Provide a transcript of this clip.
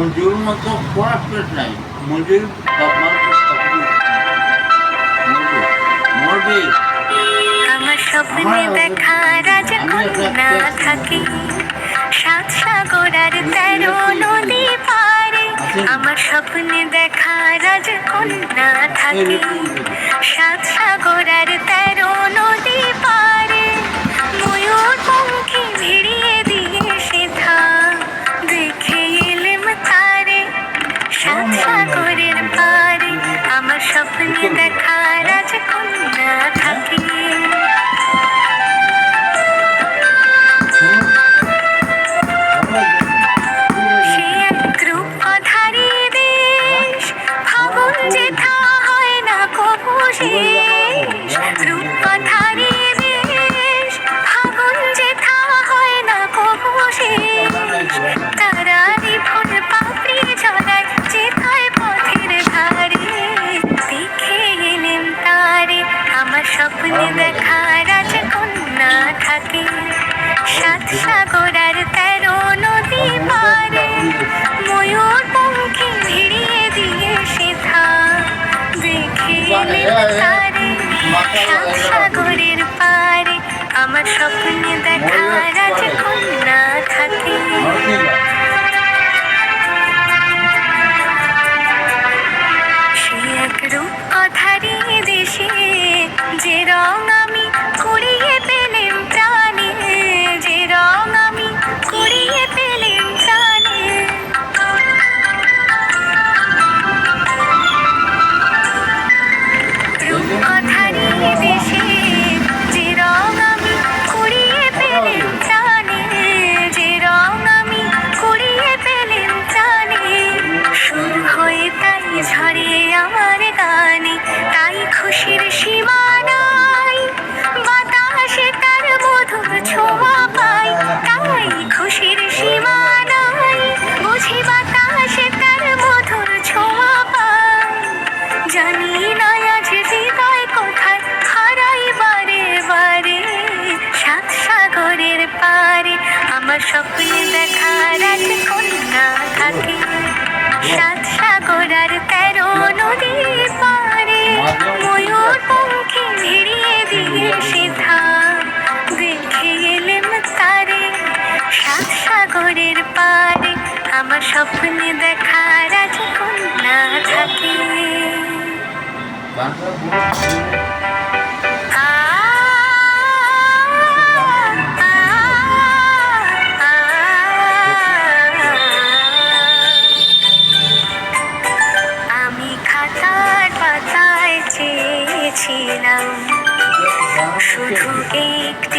মঞ্জুর মতো পড়াশোনা নাই মঞ্জুর আমার স্বপ্নে দেখা রাজকন্যা থাকে সাত সাগর আর 13 নদী পারে। আমার স্বপ্নে দেখা রাজকন্যা থাকে সাত সাগর আর 13 নদী পারে। ময়ূর পঙ্খে ভিড়িয়ে দিয়ে সেথা দেখে এলেম তারে সাত সাগরের পারে। আমার স্বপ্নে দেখা রাজকন্যা থাকে। সে এক রূপধারী দেশ, ফাগুন যেথা হয় না কবু শেষ। রূপধারী দেশ, ফাগুন যেথা হয় না কবু শেষ। তারারি ভোর পাপড়ি ঝরায় যেথায় পথের ধারে দেখে এলেম তারে। আমার স্বপ্নে দেখা রাজকন্যা থাকে সাত সাগর আর 13 নদী পারে। ময়ূর পঙ্খে ভিড়িয়ে দিয়ে সেথা দেখে এলেম তারে সাত সাগরের পারে। আমার স্বপ্নে দেখা রাজকন্যা থাকে। সে এক রূপধারী দেশে যে রং আমি কুড়িয়ে পেলেম প্রাণে। যে রং আমি কুড়িয়ে পেলেম প্রাণে। রূপধারী দেশে যে রং আমি কুড়িয়ে পেলেম প্রাণে। যে রং আমি কুড়িয়ে পেলেম প্রাণে। সুর হয়ে তাই ঝরে আমার গানে, তাই খুশির সীমা নাই। বাতাসে তার মধুর ছোঁয়া পাই, তাই খুশির সীমা নাই। বুঝি বাতাসে তার মধুর ছোঁয়া পাই। জানি না আজ হৃদয় কোথায় হারাই বারে বারে সাত সাগরের পারে। আমার স্বপ্নে দেখা রাজকন্যা থাকে সাত সাগর আর 13 নদী পারে। ময়ূর পঙ্খে ভিড়িয়ে দিয়ে সেথা দেখে এলেম তারে সাত সাগরের পারে। আমার স্বপ্নে দেখা রাজকন্যা থাকে। আমি খাতার পাতায় চেয়েছিলাম শুধু একটু